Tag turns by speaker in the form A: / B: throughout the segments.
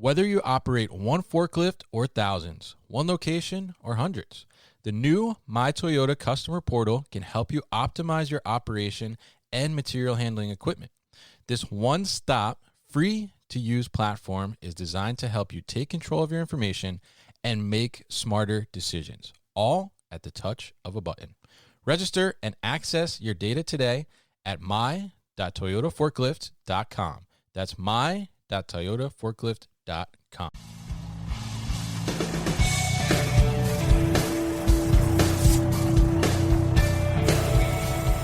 A: Whether you operate one forklift or thousands, one location or hundreds, the new My Toyota customer portal can help you optimize your operation and material handling equipment. This one-stop, free-to-use platform is designed to help you take control of your information and make smarter decisions, all at the touch of a button. Register and access your data today at my.toyotaforklift.com. That's my.toyotaforklift.com.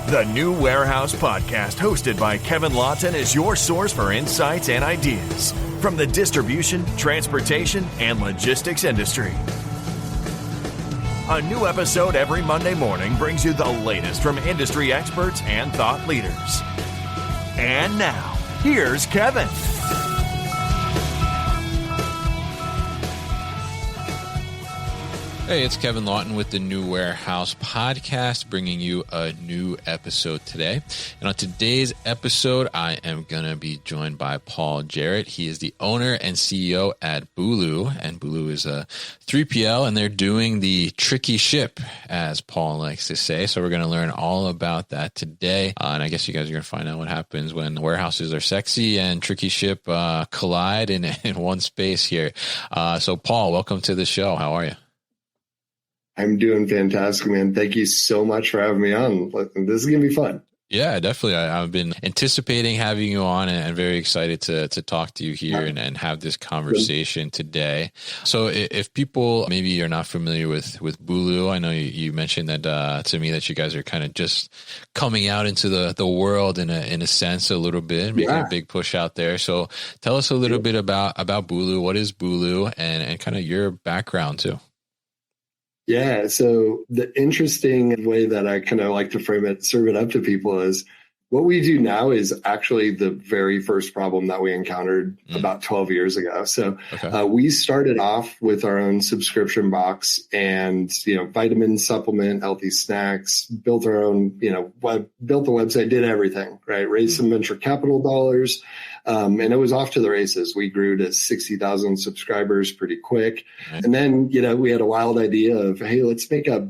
B: The New Warehouse Podcast, hosted by Kevin Lawton, is your source for insights and ideas from the distribution, transportation, and logistics industry. A new episode every Monday morning brings you the latest from industry experts and thought leaders. And now, here's Kevin.
A: Hey, it's Kevin Lawton with the New Warehouse Podcast, bringing you a new episode today. And on today's episode, I am going to be joined by Paul Jarrett. He is the owner and CEO at Bulu, and Bulu is a 3PL, and they're doing the tricky ship, as Paul likes to say. So we're going to learn all about that today. And I guess you guys are going to find out what happens when warehouses are sexy and tricky ship collide in one space here. So Paul, welcome to the show. How are you?
C: I'm doing fantastic, man. Thank you so much for having me on. This is going to be fun.
A: Yeah, definitely. I've been anticipating having you on and very excited to talk to you here and have this conversation today. So if people maybe are not familiar with Bulu, I know you mentioned that to me that you guys are kind of just coming out into the world in a sense a little bit, making a big push out there. So tell us a little bit about Bulu. What is Bulu and kind of your background too?
C: Yeah. So the interesting way that I kind of like to serve it up to people is what we do now is actually the very first problem that we encountered about 12 years ago. So we started off with our own subscription box and, vitamin supplement, healthy snacks, built our own, built the website, did everything, right? Raised some venture capital dollars. And it was off to the races. We grew to 60,000 subscribers pretty quick. Right. And then, we had a wild idea of, hey, let's make a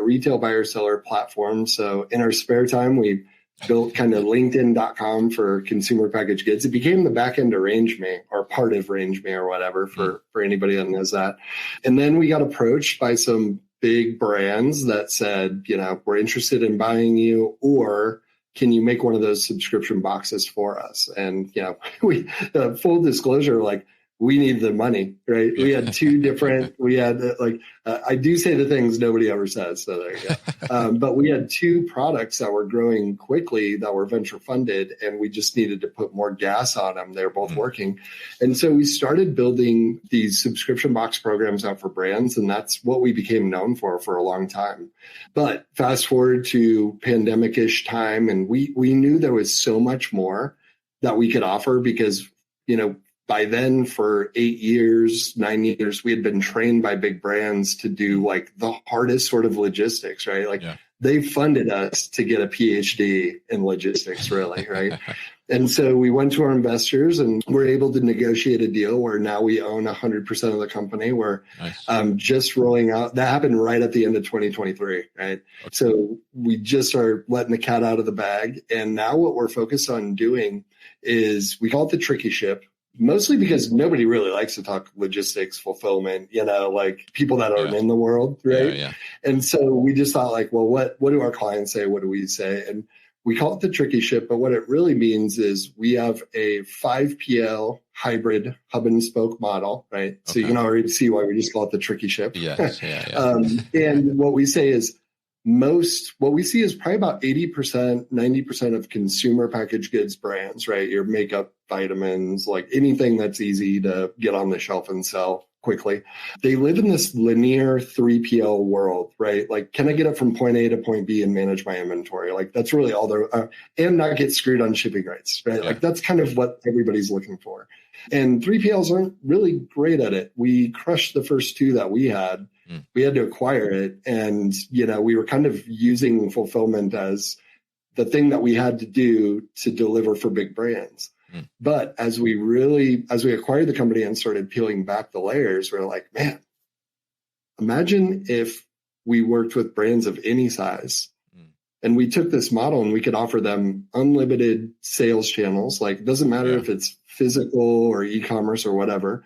C: retail buyer seller platform. So in our spare time, we built kind of LinkedIn.com for consumer packaged goods. It became the back end of RangeMe or part of RangeMe or whatever for anybody that knows that. And then we got approached by some big brands that said, we're interested in buying you, or can you make one of those subscription boxes for us? And, we, full disclosure, we need the money, right? We had two different, I do say the things nobody ever says. So there you go. But we had two products that were growing quickly that were venture funded, and we just needed to put more gas on them. They're both working. And so we started building these subscription box programs out for brands, and that's what we became known for a long time. But fast forward to pandemic-ish time, and we knew there was so much more that we could offer because, by then, for 9 years, we had been trained by big brands to do the hardest sort of logistics, right? They funded us to get a PhD in logistics, really, right? And so we went to our investors and we're able to negotiate a deal where now we own 100% of the company. We're just rolling out. That happened right at the end of 2023, right? Okay. So we just are letting the cat out of the bag. And now what we're focused on doing is we call it the tricky ship. Mostly because nobody really likes to talk logistics, fulfillment, people that aren't in the world, right? Yeah. And so we just thought what do our clients say? What do we say? And we call it the tricky ship, but what it really means is we have a 5PL hybrid hub and spoke model, right? Okay. So you can already see why we just call it the tricky ship. Yes. And what we say is what we see is probably about 80%, 90% of consumer packaged goods brands, right? Your makeup, vitamins, anything that's easy to get on the shelf and sell quickly. They live in this linear 3PL world, right? Can I get it from point A to point B and manage my inventory? That's really all they're, and not get screwed on shipping rates, right? Yeah. That's kind of what everybody's looking for. And 3PLs aren't really great at it. We crushed the first two that we had. We had to acquire it. And, we were kind of using fulfillment as the thing that we had to do to deliver for big brands. But as we acquired the company and started peeling back the layers, we're like, man, imagine if we worked with brands of any size and we took this model and we could offer them unlimited sales channels. Like, it doesn't matter if it's physical or e-commerce or whatever,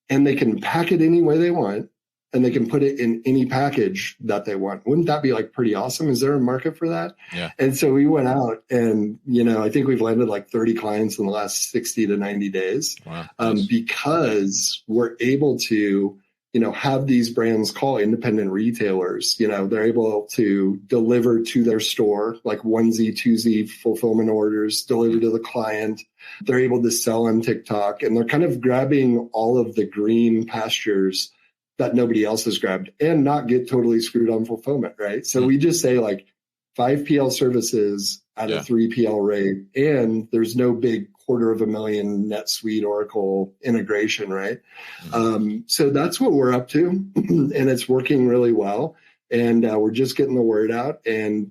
C: and they can pack it any way they want and they can put it in any package that they want. Wouldn't that be like pretty awesome? Is there a market for that?
A: Yeah.
C: And so we went out and, I think we've landed like 30 clients in the last 60 to 90 days.
A: Wow.
C: Because we're able to, have these brands call independent retailers. They're able to deliver to their store, like onesie, twosie fulfillment orders, deliver to the client. They're able to sell on TikTok, and they're kind of grabbing all of the green pastures that nobody else has grabbed and not get totally screwed on fulfillment, right? So we just say like 5 PL services at a 3 PL rate, and there's no big $250,000 NetSuite Oracle integration, right? So that's what we're up to, and it's working really well. And we're just getting the word out.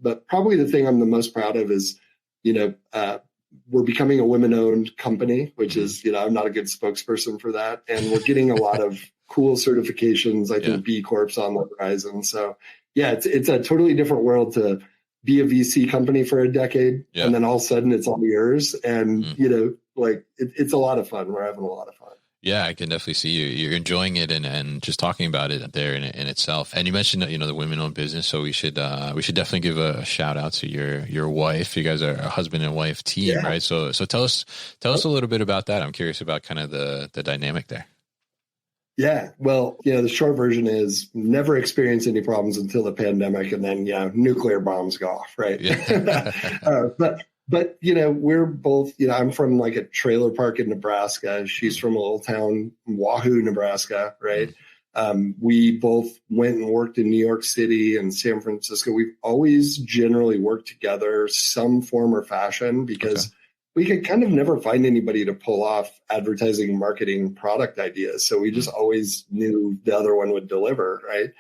C: But probably the thing I'm the most proud of is, we're becoming a women-owned company, which is, I'm not a good spokesperson for that. And we're getting a lot of cool certifications. I think B Corp's on the horizon. So yeah, it's a totally different world to be a VC company for a decade, and then all of a sudden it's all yours. And, it's a lot of fun. We're having a lot of fun.
A: Yeah, I can definitely see you're enjoying it and just talking about it there in itself. And you mentioned, the women-owned business. So we should definitely give a shout out to your wife. You guys are a husband and wife team, right? So tell us a little bit about that. I'm curious about kind of the dynamic there.
C: Yeah. Well, the short version is never experienced any problems until the pandemic, and then, nuclear bombs go off, right? Yeah. But we're both, I'm from like a trailer park in Nebraska. She's from a little town, Wahoo, Nebraska, right? We both went and worked in New York City and San Francisco. We've always generally worked together some form or fashion because we could kind of never find anybody to pull off advertising, marketing, product ideas. So we just always knew the other one would deliver, right?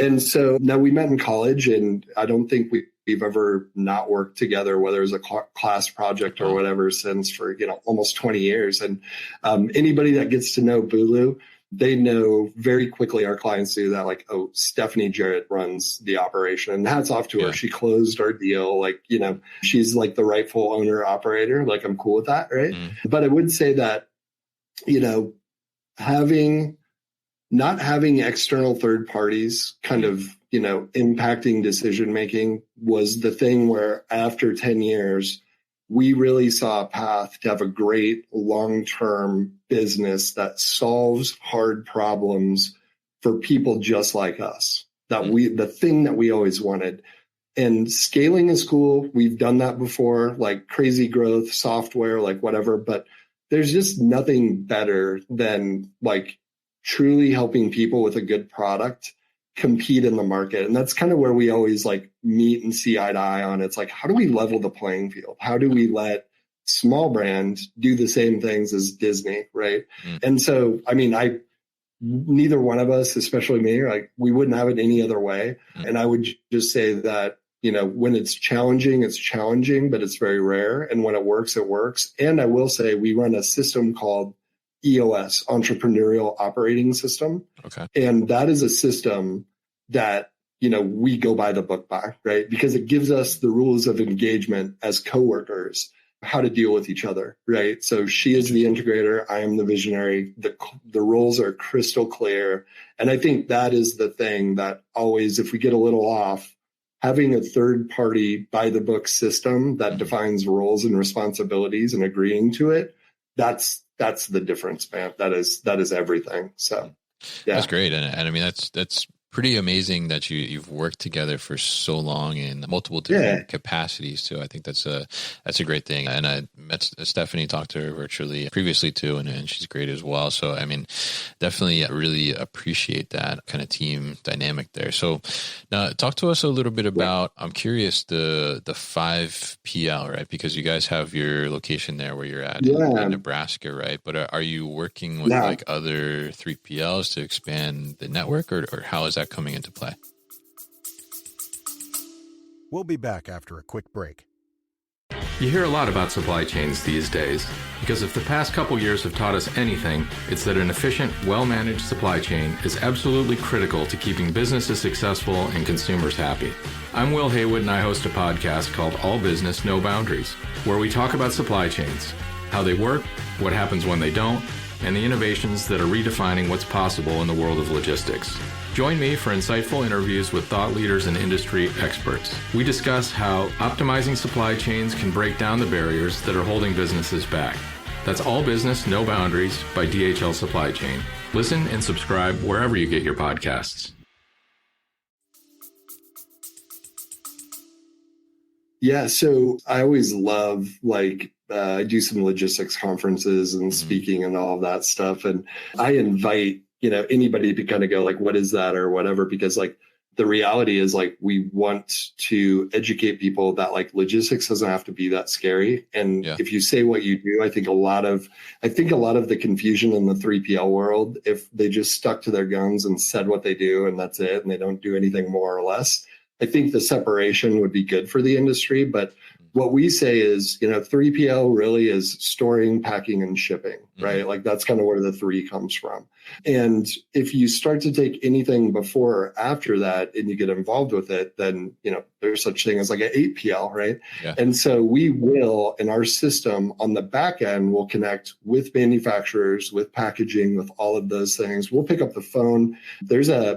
C: And so now we met in college, and I don't think we've ever not worked together, whether it's a class project or whatever, since for, almost 20 years. And anybody that gets to know Bulu, they know very quickly, our clients do that, like, oh, Stephanie Jarrett runs the operation. And hats off to her. She closed our deal. Like, she's like the rightful owner operator. Like, I'm cool with that, right? But I would say that, not having external third parties kind of, impacting decision-making was the thing where after 10 years, we really saw a path to have a great long-term business that solves hard problems for people just like us. The thing that we always wanted. And scaling is cool. We've done that before, like crazy growth, software, like whatever, but there's just nothing better than like truly helping people with a good product compete in the market. And that's kind of where we always like meet and see eye to eye on. It's like, how do we level the playing field? How do we let small brand do the same things as Disney, right? And so, neither one of us, especially me, like we wouldn't have it any other way. And I would just say that, when it's challenging, but it's very rare. And when it works, it works. And I will say we run a system called EOS, Entrepreneurial Operating System. Okay. And that is a system that, we go by the book by, right? Because it gives us the rules of engagement as coworkers, how to deal with each other, right? So she is the integrator. I am the visionary. The roles are crystal clear. And I think that is the thing that always, if we get a little off, having a third party by the book system that defines roles and responsibilities and agreeing to it, that's the difference, man. That is everything. So, yeah,
A: that's great. And that's pretty amazing that you've worked together for so long in multiple different capacities too. I think that's a great thing. And I met Stephanie, talked to her virtually previously too, and she's great as well. So definitely really appreciate that kind of team dynamic there. So now talk to us a little bit about, I'm curious, the 5 PL, right? Because you guys have your location there where you're at in Nebraska, right? But are you working with like other 3PLs to expand the network, or how is that coming into play?
D: We'll be back after a quick break. You hear a lot about supply chains these days, because if the past couple years have taught us anything, it's that an efficient, well-managed supply chain is absolutely critical to keeping businesses successful and consumers happy. I'm Will Haywood, and I host a podcast called All Business, No Boundaries, where we talk about supply chains, how they work, what happens when they don't, and the innovations that are redefining what's possible in the world of logistics. Join me for insightful interviews with thought leaders and industry experts. We discuss how optimizing supply chains can break down the barriers that are holding businesses back. That's All Business, No Boundaries by DHL Supply Chain. Listen and subscribe wherever you get your podcasts.
C: Yeah, so I always love, I do some logistics conferences and speaking and all of that stuff. And I invite, anybody to kind of go what is that or whatever, because the reality is we want to educate people that logistics doesn't have to be that scary. And if you say what you do, I think a lot of the confusion in the 3PL world, if they just stuck to their guns and said what they do and that's it, and they don't do anything more or less, I think the separation would be good for the industry. But what we say is, 3PL really is storing, packing, and shipping, right? That's kind of where the three comes from. And if you start to take anything before or after that and you get involved with it, then, there's such thing as an 8PL, right? Yeah. And so we will, in our system on the back end, will connect with manufacturers, with packaging, with all of those things. We'll pick up the phone.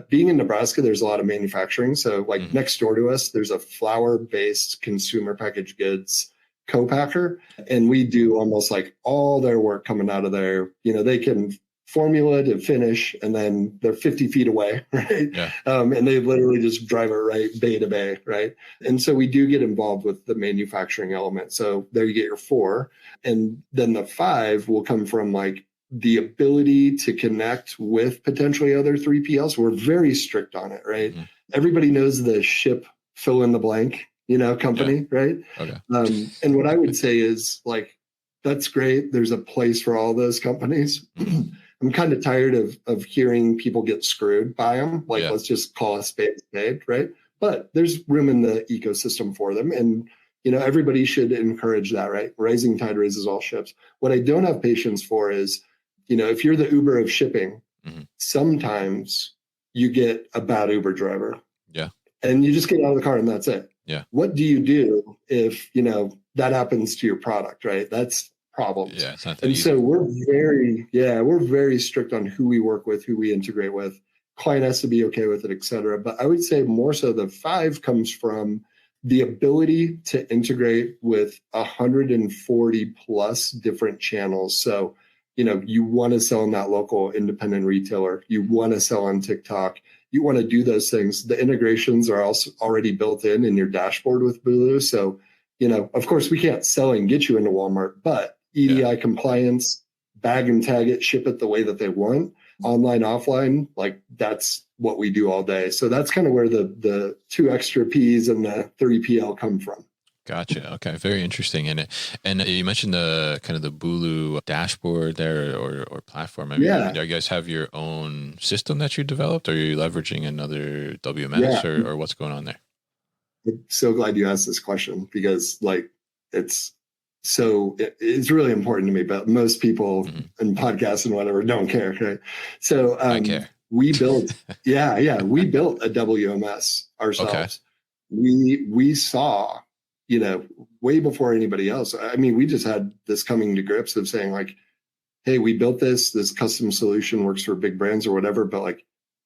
C: Being in Nebraska, there's a lot of manufacturing. So next door to us, there's a flour-based consumer packaged goods co-packer. And we do almost all their work coming out of there. They can formula to finish, and then they're 50 feet away, right? Yeah. And they literally just drive it right bay to bay, right? And so we do get involved with the manufacturing element. So there you get your 4. And then the 5 will come from the ability to connect with potentially other 3PLs. We're very strict on it, right? Mm-hmm. Everybody knows the ship fill in the blank, company, right? Okay. And what I would say is that's great. There's a place for all those companies. I'm kind of tired of hearing people get screwed by them. Let's just call a spade, right? But there's room in the ecosystem for them. And, everybody should encourage that, right? Rising tide raises all ships. What I don't have patience for is, if you're the Uber of shipping, sometimes you get a bad Uber driver. Yeah. And you just get out of the car and that's it. Yeah. What do you do if, that happens to your product, right? That's problems. Yeah, it's not that easy. So we're very strict on who we work with, who we integrate with. Client has to be okay with it, et cetera. But I would say more so the 5 comes from the ability to integrate with 140 plus different channels. So, you want to sell in that local independent retailer. You want to sell on TikTok. You want to do those things. The integrations are also already built in your dashboard with Bulu. So, of course, we can't sell and get you into Walmart, but EDI compliance, bag and tag it, ship it the way that they want, online, offline, that's what we do all day. So that's kind of where the 2 extra P's and the 3PL come from.
A: Gotcha. Okay. Very interesting. And you mentioned the kind of the Bulu dashboard there or platform. Do you guys have your own system that you developed, or are you leveraging another WMS or what's going on there?
C: I'm so glad you asked this question because it's really important to me, but most people in podcasts and whatever don't care. Okay. So I care. We built, we built a WMS ourselves. Okay. We saw, way before anybody else. I mean, we just had this coming to grips of saying hey, we built this custom solution works for big brands or whatever, but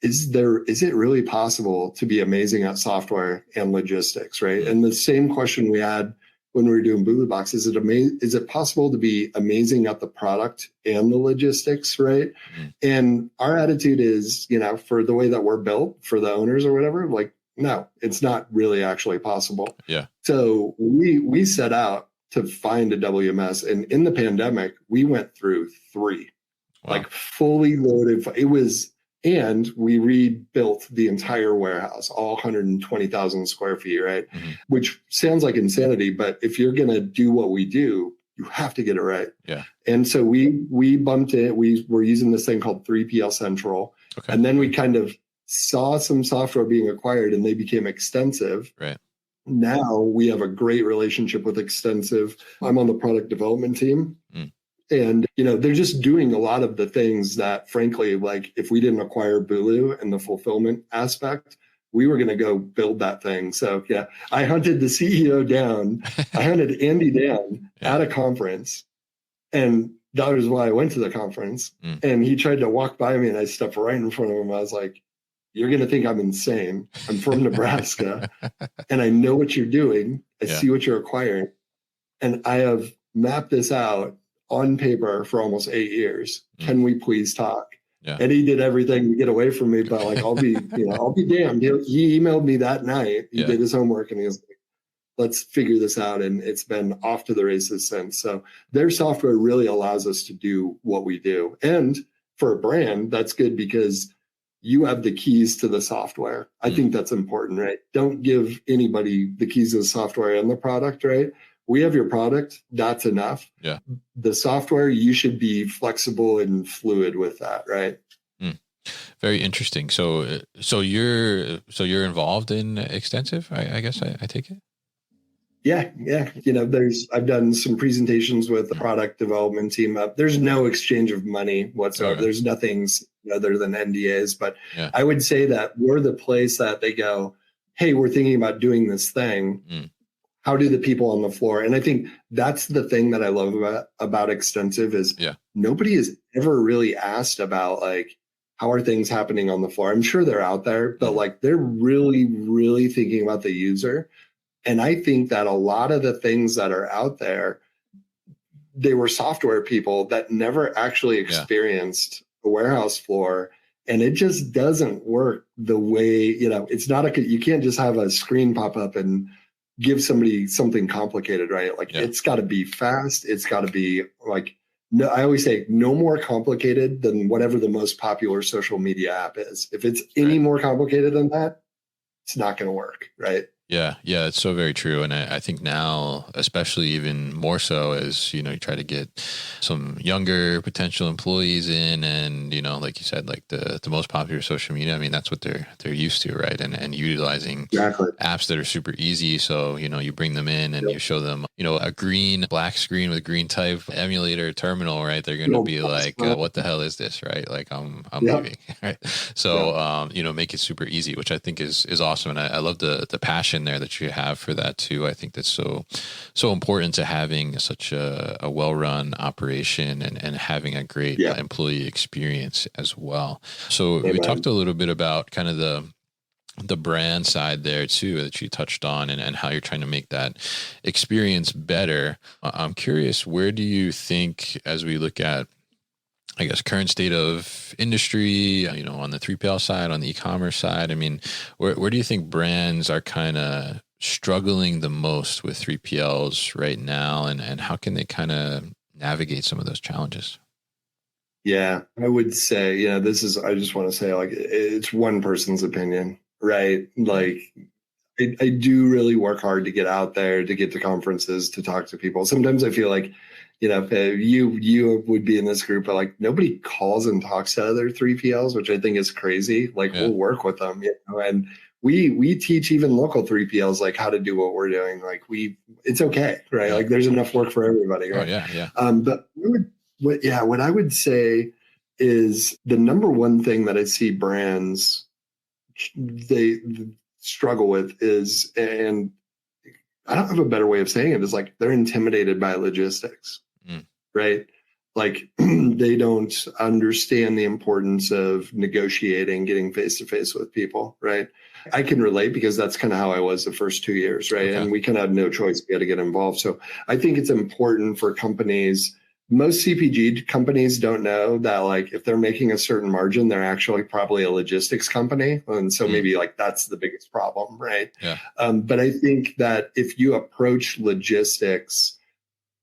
C: is it really possible to be amazing at software and logistics, right? And the same question we had when we were doing Bulu Box, is it possible to be amazing at the product and the logistics, right? And our attitude is, for the way that we're built, for the owners or whatever, no, it's not really actually possible. Yeah. So we set out to find a WMS, and in the pandemic, we went through 3, fully loaded. And we rebuilt the entire warehouse, all 120,000 square feet, right? Which sounds like insanity, but if you're going to do what we do, you have to get it right. Yeah. And so we bumped it. We were using this thing called 3PL Central. And then we kind of saw some software being acquired and they became extensive. Right. now we have a great relationship with Extensive. I'm on the product development team. And, they're just doing a lot of the things that, frankly, like if we didn't acquire Bulu and the fulfillment aspect, we were going to go build that thing. So, yeah, I hunted the CEO down. I hunted Andy down at a conference. And that was why I went to the conference. And he tried to walk by me and I stepped right in front of him. I was like, you're going to think I'm insane. I'm from Nebraska and I know what you're doing. I see what you're acquiring. And I have mapped this out on paper for almost 8 years. Can we please talk? Yeah. And he did everything to get away from me, but like, I'll be damned. He emailed me that night. He did his homework and he was like, let's figure this out. And it's been off to the races since. So their software really allows us to do what we do. And for a brand, that's good because you have the keys to the software. I think that's important, right? Don't give anybody the keys to the software and the product, right? We have your product. That's enough. Yeah. The software, you should be flexible and fluid with that, right?
A: Very interesting. So you're involved in Extensive, I guess I take it.
C: Yeah. I've done some presentations with the product development team. There's no exchange of money whatsoever. Okay. There's nothing other than NDAs. But I would say that we're the place that they go, hey, we're thinking about doing this thing. How do the people on the floor? And I think that's the thing that I love about Extensive is nobody has ever really asked about like, how are things happening on the floor? I'm sure they're out there, but like they're really, really thinking about the user. And I think that a lot of the things that are out there, they were software people that never actually experienced a warehouse floor. And it just doesn't work the way, it's not you can't just have a screen pop up and give somebody something complicated, right? Like it's got to be fast. It's got to be like, no, I always say no more complicated than whatever the most popular social media app is. If it's any more complicated than that, it's not going to work, right?
A: Yeah, it's so very true. And I think now, especially even more so as, you try to get some younger potential employees in and, like you said, like the most popular social media, I mean, that's what they're used to, right? And utilizing apps that are super easy. So, you bring them in and you show them, a black screen with green type emulator terminal, right? They're going to be like, what the hell is this, right? Like I'm leaving, right? So, make it super easy, which I think is awesome. And I love the passion there that you have for that too. I think that's so important to having such a well-run operation and having a great employee experience as well. So we talked a little bit about kind of the brand side there too that you touched on and how you're trying to make that experience better. I'm curious, where do you think, as we look at I guess, current state of industry, on the 3PL side, on the e-commerce side? I mean, where do you think brands are kind of struggling the most with 3PLs right now? And how can they kind of navigate some of those challenges?
C: Yeah, I would say, I just want to say, like, it's one person's opinion, right? Like, I do really work hard to get out there, to get to conferences, to talk to people. Sometimes I feel like, you would be in this group, but like nobody calls and talks to other 3PLs, which I think is crazy. Like we'll work with them, and we teach even local 3PLs like how to do what we're doing. Like it's okay, right? Like there's enough work for everybody, right?
A: Oh, yeah.
C: But what I would say is the number one thing that I see brands they struggle with is, and I don't have a better way of saying it, is like they're intimidated by logistics. Right? Like they don't understand the importance of negotiating, getting face-to-face with people, right? I can relate because that's kind of how I was the first 2 years, right? Okay. And we kind of had no choice. We had to get involved. So I think it's important for companies. Most CPG companies don't know that, like, if they're making a certain margin, they're actually probably a logistics company. And so maybe like that's the biggest problem, right? Yeah. But I think that if you approach logistics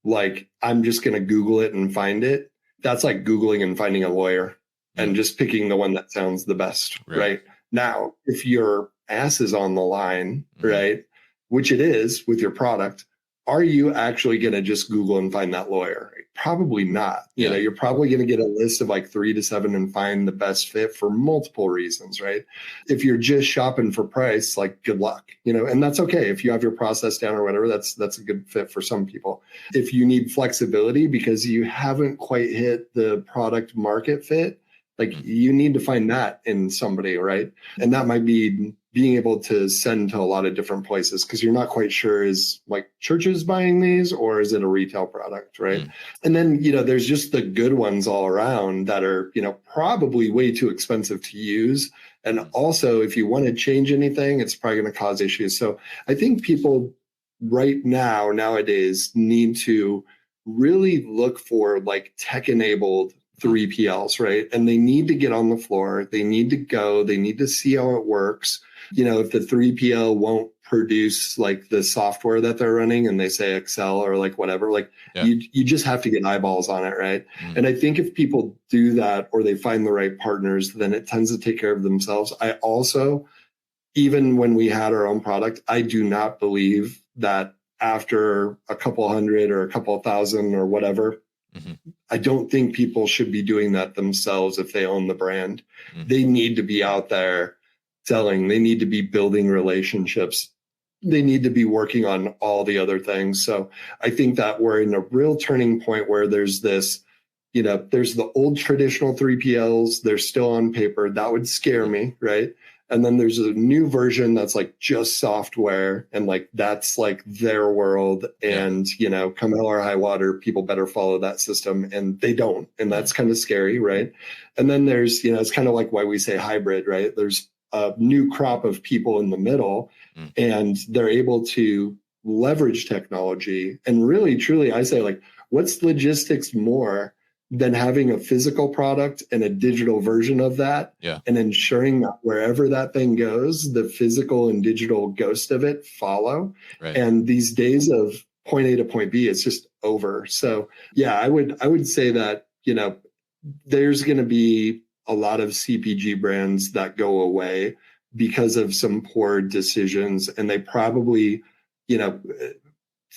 C: like, I'm just going to Google it and find it, that's like Googling and finding a lawyer and just picking the one that sounds the best, right? Now, if your ass is on the line, right, which it is with your product, are you actually going to just Google and find that lawyer? Probably not. You know, you're probably going to get a list of like 3 to 7 and find the best fit for multiple reasons, right? If you're just shopping for price, like good luck, you know, and that's okay. If you have your process down or whatever, that's a good fit for some people. If you need flexibility because you haven't quite hit the product market fit, like you need to find that in somebody, right? And that might be being able to send to a lot of different places because you're not quite sure, is like churches buying these or is it a retail product, right? And then, you know, there's just the good ones all around that are, you know, probably way too expensive to use. And also, if you want to change anything, it's probably going to cause issues. So I think people right now, nowadays, need to really look for like tech-enabled 3PLs, right? And they need to get on the floor. They need to go. They need to see how it works. You know, if the 3PL won't produce like the software that they're running and they say Excel or like whatever, like you just have to get eyeballs on it, right? And I think if people do that or they find the right partners, then it tends to take care of themselves. I also, even when we had our own product, I do not believe that after a couple hundred or a couple thousand or whatever, I don't think people should be doing that themselves if they own the brand. They need to be out there selling. They need to be building relationships. They need to be working on all the other things. So I think that we're in a real turning point where there's this, you know, there's the old traditional 3PLs. They're still on paper. That would scare me, right? And then there's a new version that's like just software and like that's like their world. And, you know, come hell or high water, people better follow that system and they don't. And that's kind of scary, right? And then there's, you know, it's kind of like why we say hybrid, right? There's a new crop of people in the middle and they're able to leverage technology. And really, truly, I say like, what's logistics more than having a physical product and a digital version of that and ensuring that wherever that thing goes, the physical and digital ghost of it follow. And these days of point A to point B, it's just over. So yeah, I would say that, you know, there's going to be a lot of CPG brands that go away because of some poor decisions. And they probably, you know,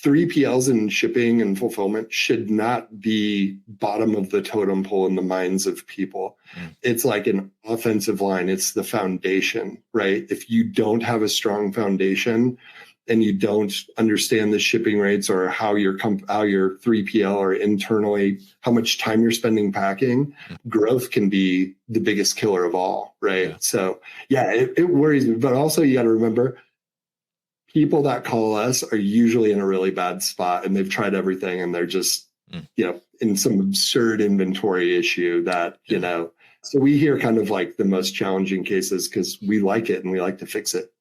C: 3PLs in shipping and fulfillment should not be bottom of the totem pole in the minds of people. It's like an offensive line. It's the foundation, right? If you don't have a strong foundation and you don't understand the shipping rates or how your 3PL or internally, how much time you're spending packing, growth can be the biggest killer of all, right? So yeah, it worries me. But also you got to remember, people that call us are usually in a really bad spot and they've tried everything and they're just, you know, in some absurd inventory issue that, you know, so we hear kind of like the most challenging cases because we like it and we like to fix it.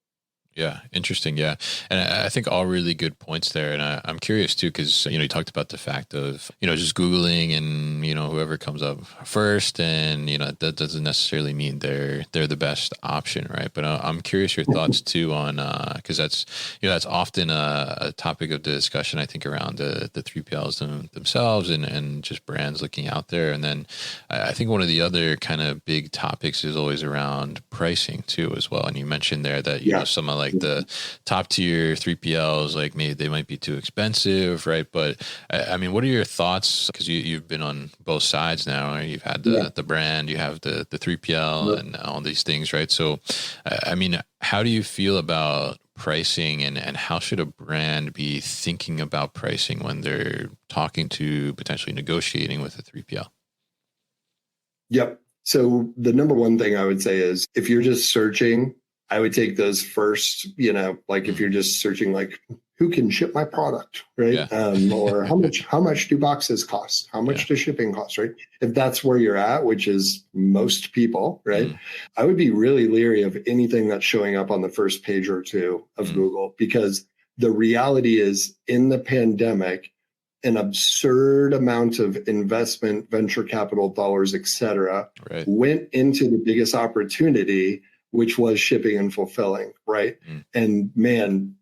A: Yeah. Interesting. Yeah. And I think all really good points there. And I'm curious too, because, you know, you talked about the fact of, you know, just Googling and, you know, whoever comes up first and, you know, that doesn't necessarily mean they're the best option. Right. But I'm curious your thoughts too on, because that's, you know, that's often a topic of discussion, I think, around the 3PLs themselves and just brands looking out there. And then I think one of the other kind of big topics is always around pricing too, as well. And you mentioned there that, you know, some of like the top tier 3PLs, like maybe they might be too expensive, right? But I mean, what are your thoughts? Because you've been on both sides now. Right? You've had the brand, you have the 3PL and all these things, right? So, I mean, how do you feel about pricing and how should a brand be thinking about pricing when they're talking to potentially negotiating with a 3PL?
C: Yep. So the number one thing I would say is if you're just searching, I would take those first, you know, like if you're just searching, like who can ship my product, right? Or how much do boxes cost? How much does shipping cost, right? If that's where you're at, which is most people, right? I would be really leery of anything that's showing up on the first page or two of Google, because the reality is in the pandemic, an absurd amount of investment, venture capital dollars, et cetera, went into the biggest opportunity, which was shipping and fulfilling, right? And man,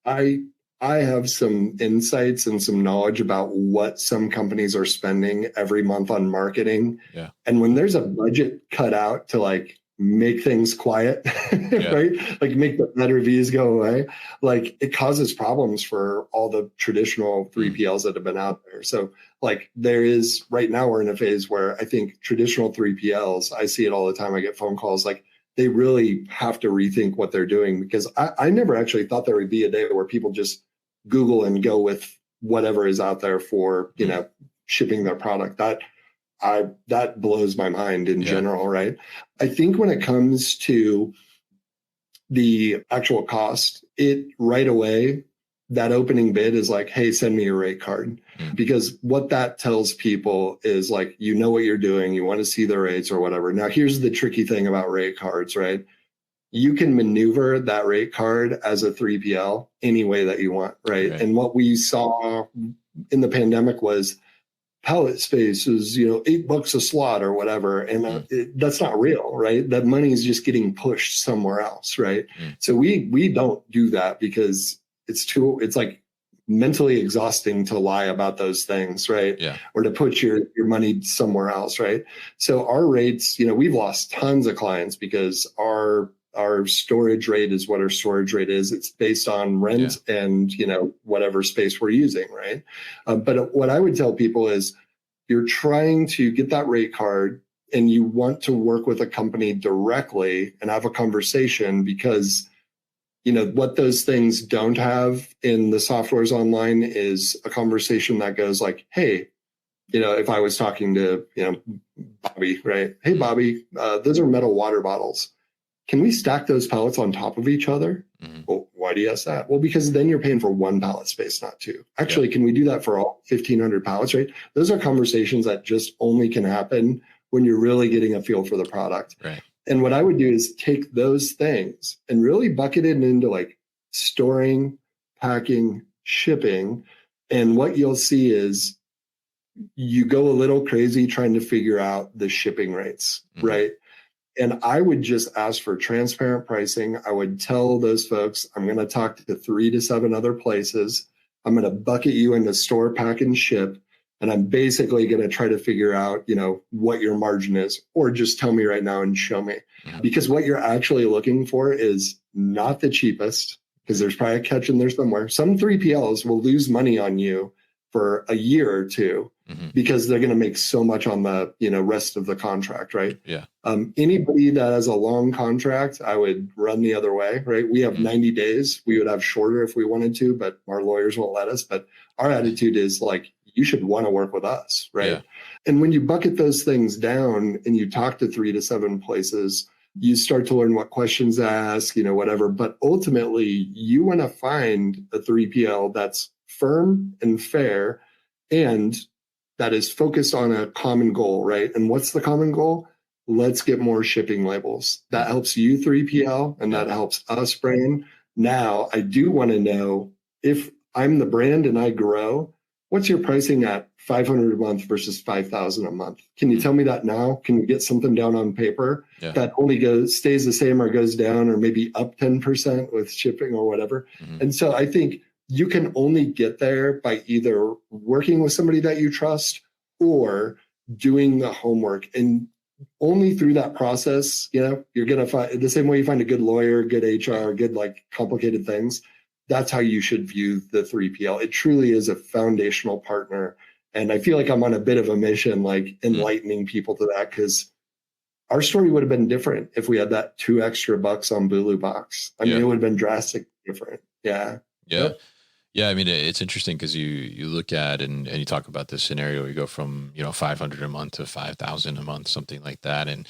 C: I have some insights and some knowledge about what some companies are spending every month on marketing. And when there's a budget cut out to like make things quiet, right? Like make the bad reviews go away. Like it causes problems for all the traditional 3PLs that have been out there. So like there is right now we're in a phase where I think traditional 3PLs, I see it all the time. I get phone calls like they really have to rethink what they're doing, because I never actually thought there would be a day where people just Google and go with whatever is out there for, you know, shipping their product. That blows my mind in general, right? I think when it comes to the actual cost, it right away, that opening bid is like, hey, send me your rate card. Because what that tells people is like, you know what you're doing, you want to see the rates or whatever. Now, here's the tricky thing about rate cards, right? You can maneuver that rate card as a 3PL any way that you want, right? And what we saw in the pandemic was pallet space is, you know, $8 a slot or whatever. And that's not real, right? That money is just getting pushed somewhere else, right? So we don't do that because it's like mentally exhausting to lie about those things, right? Or to put your money somewhere else, right? So our rates, you know, we've lost tons of clients because our storage rate is what our storage rate is. It's based on rent and, you know, whatever space we're using, right? But what I would tell people is you're trying to get that rate card and you want to work with a company directly and have a conversation, because, you know, what those things don't have in the softwares online is a conversation that goes like, hey, you know, if I was talking to, you know, Bobby, right? Hey, Bobby, those are metal water bottles. Can we stack those pallets on top of each other? Well, why do you ask that? Well, because then you're paying for one pallet space, not two. Actually, can we do that for all 1,500 pallets, right? Those are conversations that just only can happen when you're really getting a feel for the product.
A: Right.
C: And what I would do is take those things and really bucket it into like storing, packing, shipping. And what you'll see is you go a little crazy trying to figure out the shipping rates, right? And I would just ask for transparent pricing. I would tell those folks, I'm going to talk to 3 to 7 other places. I'm going to bucket you into store, pack, and ship. And I'm basically going to try to figure out, you know, what your margin is, or just tell me right now and show me. Because what you're actually looking for is not the cheapest, because there's probably a catch in there somewhere. Some 3PLs will lose money on you for a year or two because they're going to make so much on the, you know, rest of the contract, right? Anybody that has a long contract, I would run the other way, right? We have 90 days. We would have shorter if we wanted to, but our lawyers won't let us. But our attitude is like, you should want to work with us, right? And when you bucket those things down and you talk to 3 to 7 places, you start to learn what questions to ask, you know, whatever. But ultimately, you want to find a 3PL that's firm and fair and that is focused on a common goal, right? And what's the common goal? Let's get more shipping labels. That helps you 3PL and that helps us brand. Now, I do want to know, if I'm the brand and I grow, what's your pricing at $500 a month versus $5,000 a month? Can you tell me that now? Can you get something down on paper that only stays the same or goes down or maybe up 10% with shipping or whatever? And so I think you can only get there by either working with somebody that you trust or doing the homework. And only through that process, you know, you're going to find the same way you find a good lawyer, good HR, good like complicated things. That's how you should view the 3PL. It truly is a foundational partner. And I feel like I'm on a bit of a mission, like enlightening people to that, because our story would have been different if we had that $2 extra on Bulu box. I mean, it would have been drastically different.
A: Yeah, I mean, it's interesting because you look at and you talk about this scenario. You go from, you know, 500 a month to 5,000 a month, something like that, and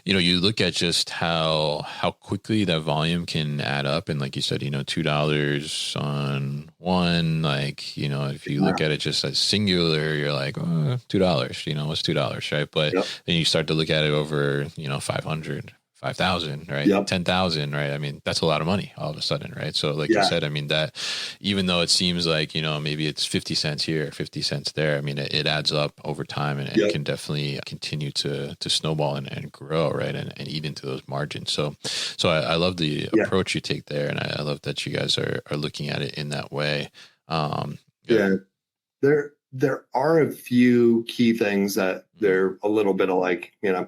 A: you know, you look at just how quickly that volume can add up. And like you said, you know, $2 on one, like, you know, if you look at it just as singular, you're like, oh, $2. You know, what's $2, right? But then you start to look at it over, you know, 500. 5,000, right? 10,000, right? I mean, that's a lot of money all of a sudden, right? So like you said, I mean, that even though it seems like, you know, maybe it's 50 cents here, 50 cents there, I mean, it adds up over time and it can definitely continue to snowball and grow, right? And eat into those margins. So I love the approach you take there. And I love that you guys are looking at it in that way.
C: There are a few key things that they're a little bit alike, you know.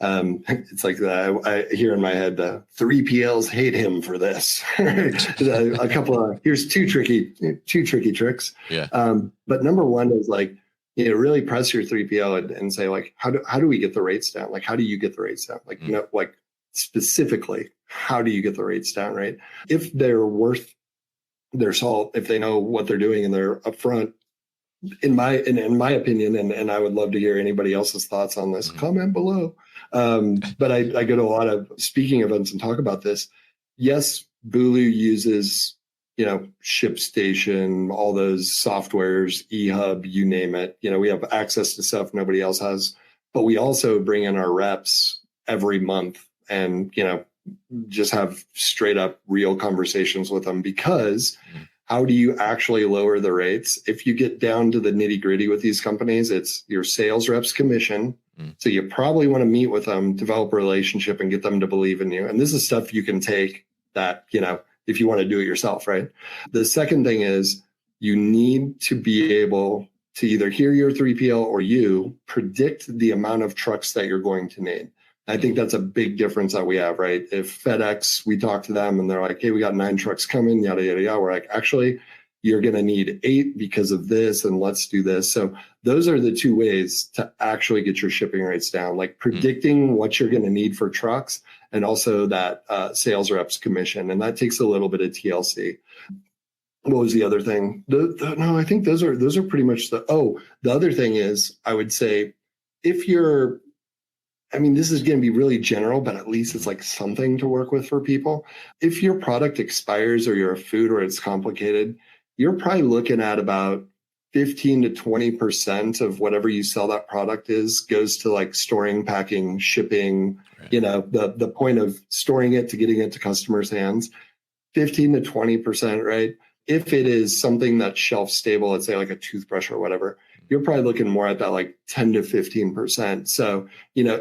C: It's like I hear in my head, 3PLs hate him for this. A couple of, here's two tricky tricks.
A: Yeah.
C: But number one is like, really press your 3PL and say like, how do we get the rates down? Like, how do you get the rates down? Like, like specifically, how do you get the rates down? Right. If they're worth their salt, if they know what they're doing and they're upfront, in my opinion, and I would love to hear anybody else's thoughts on this, comment below. But I go to a lot of speaking events and talk about this. Yes, Bulu uses, ShipStation, all those softwares, eHub, you name it. We have access to stuff nobody else has, but we also bring in our reps every month and, just have straight up real conversations with them, because how do you actually lower the rates? If you get down to the nitty gritty with these companies, it's your sales reps commission. So you probably want to meet with them, develop a relationship, and get them to believe in you. And this is stuff you can take that, if you want to do it yourself, right? The second thing is you need to be able to either hear your 3PL or you predict the amount of trucks that you're going to need. I think that's a big difference that we have, right? If FedEx, we talk to them and they're like, hey, we got 9 trucks coming, yada, yada, yada. We're like, actually, you're going to need 8 because of this, and let's do this. So those are the 2 ways to actually get your shipping rates down, like predicting what you're going to need for trucks, and also that sales reps commission. And that takes a little bit of TLC. What was the other thing? No, I think those are pretty much the other thing is, I would say, if you're, this is going to be really general, but at least it's like something to work with for people. If your product expires or you're a food or it's complicated, you're probably looking at about 15 to 20% of whatever you sell that product goes to like storing, packing, shipping, right. The point of storing it to getting it to customers' hands, 15 to 20%, right? If it is something that's shelf stable, let's say like a toothbrush or whatever, you're probably looking more at that like 10 to 15%. So,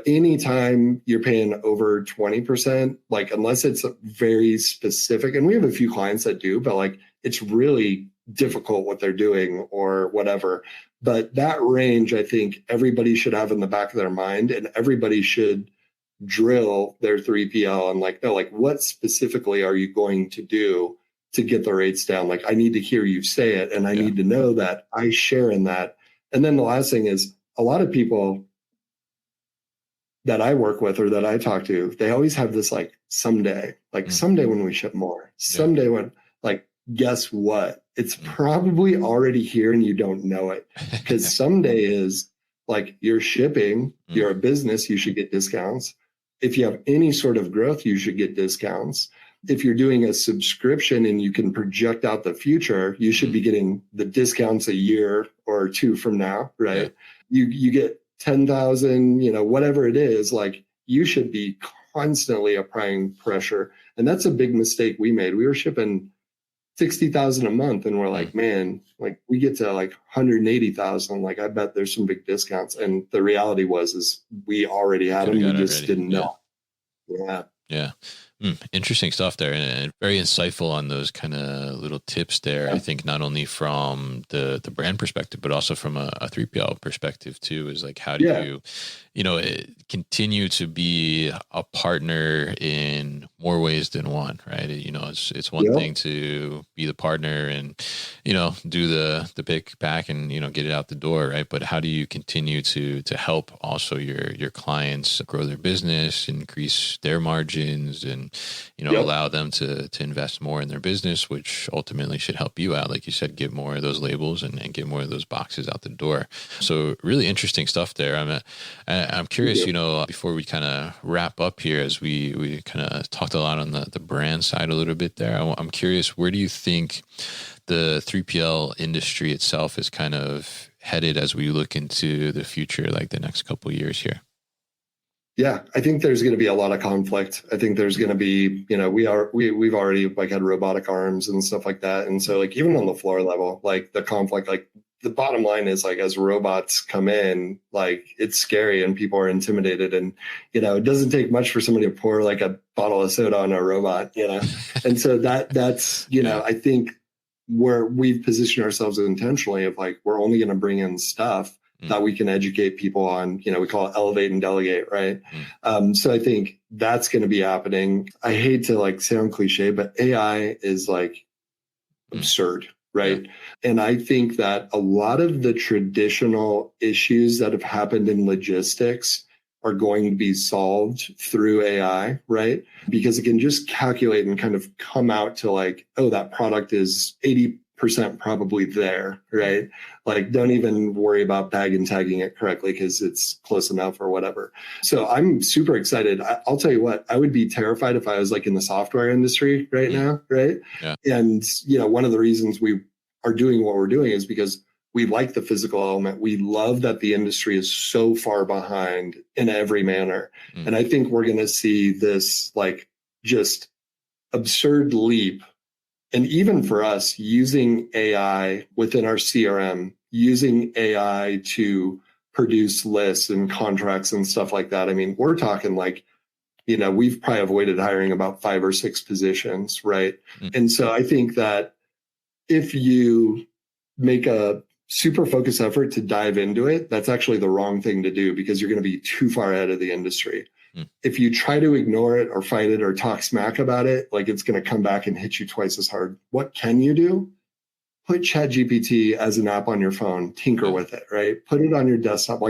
C: anytime you're paying over 20%, like unless it's very specific, and we have a few clients that do, but like it's really difficult what they're doing or whatever. But that range, I think everybody should have in the back of their mind, and everybody should drill their 3PL and like, no, like what specifically are you going to do to get the rates down? Like, I need to hear you say it, and I need to know that I share in that. And then the last thing is, a lot of people that I work with or that I talk to, they always have this like someday when we ship more, someday when, like, guess what? It's probably already here and you don't know it, because someday is like you're shipping, you're a business, you should get discounts. If you have any sort of growth, you should get discounts. If you're doing a subscription and you can project out the future, you should be getting the discounts a year or 2 from now, right? Yeah. You get 10,000, whatever it is, like you should be constantly applying pressure. And that's a big mistake we made. We were shipping 60,000 a month and we're like, man, like we get to like 180,000. Like, I bet there's some big discounts. And the reality is we already had them. We just didn't know.
A: Yeah. Interesting stuff there, and very insightful on those kind of little tips there. I think not only from the brand perspective, but also from a 3PL perspective too, is like, how do you, continue to be a partner in more ways than one, right? It's one thing to be the partner and, do the pick, pack and, get it out the door, right? But how do you continue to help also your clients grow their business, increase their margins, and, allow them to invest more in their business, which ultimately should help you out. Like you said, get more of those labels and get more of those boxes out the door. So really interesting stuff there. I'm curious, before we kind of wrap up here, as we kind of talked a lot on the brand side a little bit there, I'm curious, where do you think the 3PL industry itself is kind of headed as we look into the future, like the next couple of years here?
C: Yeah, I think there's going to be a lot of conflict. I think there's going to be, we've already like had robotic arms and stuff like that. And so like, even on the floor level, like the conflict, like the bottom line is like, as robots come in, like it's scary and people are intimidated, and, it doesn't take much for somebody to pour like a bottle of soda on a robot, and so that's, I think where we've positioned ourselves intentionally of like, we're only going to bring in stuff that we can educate people on. We call it elevate and delegate, right? So I think that's going to be happening. I hate to sound cliche, but AI is absurd, right? And I think that a lot of the traditional issues that have happened in logistics are going to be solved through AI, right? Because it can just calculate and kind of come out to oh, that product is 80% probably there, right? Don't even worry about bag and tagging it correctly because it's close enough or whatever. So I'm super excited. I'll tell you what, I would be terrified if I was in the software industry right now, right?
A: Yeah.
C: And, one of the reasons we are doing what we're doing is because we like the physical element. We love that the industry is so far behind in every manner. And I think we're going to see this just absurd leap. And even for us, using AI within our CRM, using AI to produce lists and contracts and stuff like that. I mean, we're talking we've probably avoided hiring about 5 or 6 positions, right? And so I think that if you make a super focused effort to dive into it, that's actually the wrong thing to do because you're going to be too far ahead of the industry. If you try to ignore it or fight it or talk smack about it, it's going to come back and hit you twice as hard. What can you do? Put ChatGPT as an app on your phone, tinker with it, right? Put it on your desktop.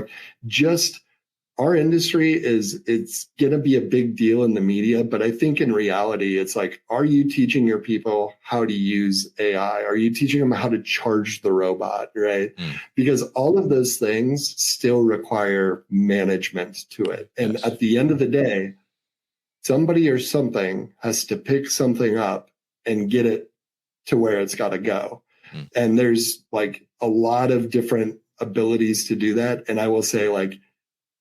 C: Our industry it's going to be a big deal in the media, but I think in reality, it's are you teaching your people how to use AI? Are you teaching them how to charge the robot, right? Because all of those things still require management to it. And at the end of the day, somebody or something has to pick something up and get it to where it's got to go. And there's a lot of different abilities to do that. And I will say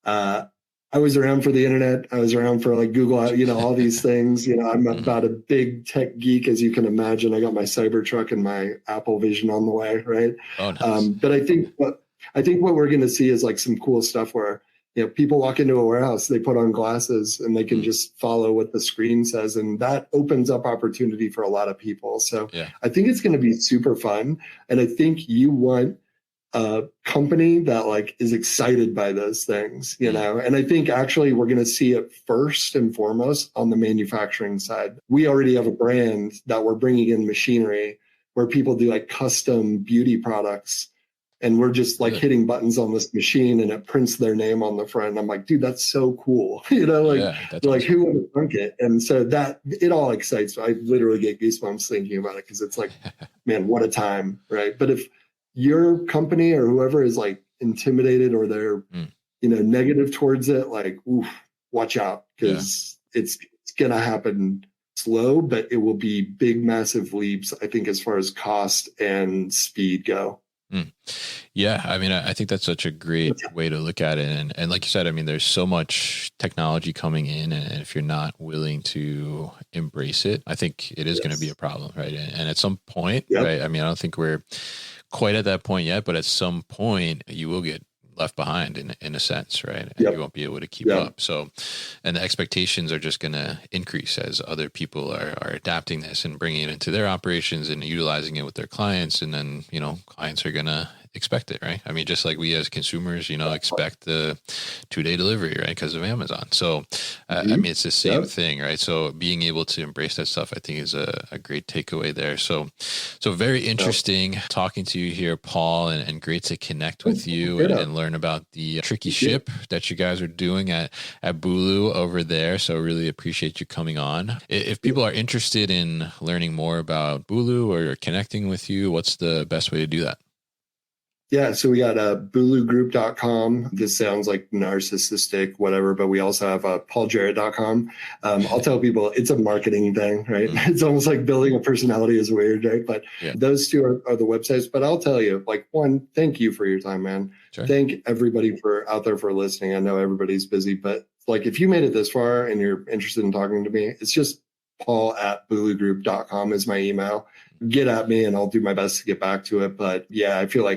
C: I was around for the internet. I was around for Google, all these things. I'm about a big tech geek, as you can imagine. I got my Cybertruck and my Apple Vision on the way, right?
A: Oh, nice.
C: But I think what we're going to see is some cool stuff where people walk into a warehouse, they put on glasses and they can just follow what the screen says, and that opens up opportunity for a lot of people. So I think it's going to be super fun, and I think you want a company that is excited by those things, and I think actually we're going to see it first and foremost on the manufacturing side. We already have a brand that we're bringing in machinery where people do custom beauty products, and we're just hitting buttons on this machine and it prints their name on the front. And I'm like, dude, that's so cool. Who would have thunk it? And so that it all excites me. I literally get goosebumps thinking about it because it's man, what a time, right? But if your company or whoever is intimidated or they're negative towards it, oof, watch out, because it's gonna happen slow, but it will be big, massive leaps, I think, as far as cost and speed go.
A: Yeah, I mean, I think that's such a great way to look at it. And like you said, I mean, there's so much technology coming in, and if you're not willing to embrace it, I think it is going to be a problem, right? And at some point, right? I mean, I don't think we're quite at that point yet, but at some point you will get left behind in a sense, right? And you won't be able to keep up. So, and the expectations are just going to increase as other people are adapting this and bringing it into their operations and utilizing it with their clients. And then, clients are going to expect it, right? I mean, just like we as consumers, expect the 2-day delivery, right? Because of Amazon. So, I mean, it's the same thing, right? So being able to embrace that stuff, I think is a great takeaway there. So very interesting talking to you here, Paul, and great to connect with you and learn about the tricky ship that you guys are doing at Bulu over there. So really appreciate you coming on. If people are interested in learning more about Bulu or connecting with you, what's the best way to do that?
C: Yeah, so we got bulugroup.com. This sounds like narcissistic, whatever, but we also have pauljarrett.com. I'll tell people it's a marketing thing, right? It's almost like building a personality is weird, right? But those two are the websites. But I'll tell you, one, thank you for your time, man. Sure. Thank everybody out there for listening. I know everybody's busy, but if you made it this far and you're interested in talking to me, it's just paul@bulugroup.com is my email. Get at me and I'll do my best to get back to it. But yeah, I feel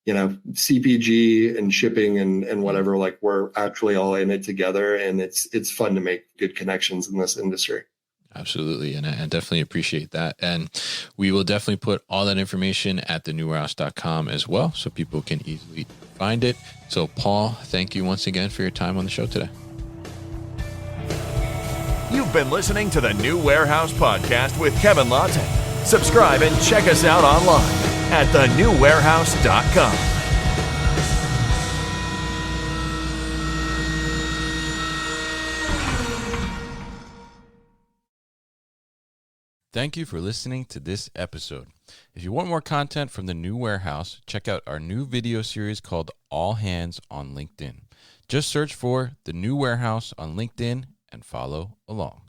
C: CPG and shipping and whatever, we're actually all in it together, and it's fun to make good connections in this industry.
A: Absolutely. And I definitely appreciate that. And we will definitely put all that information at thenewwarehouse.com as well, so people can easily find it. So Paul, thank you once again for your time on the show today.
B: You've been listening to the New Warehouse Podcast with Kevin Lawton. Subscribe and check us out online at thenewwarehouse.com.
A: Thank you for listening to this episode. If you want more content from the New Warehouse, check out our new video series called All Hands on LinkedIn. Just search for the New Warehouse on LinkedIn and follow along.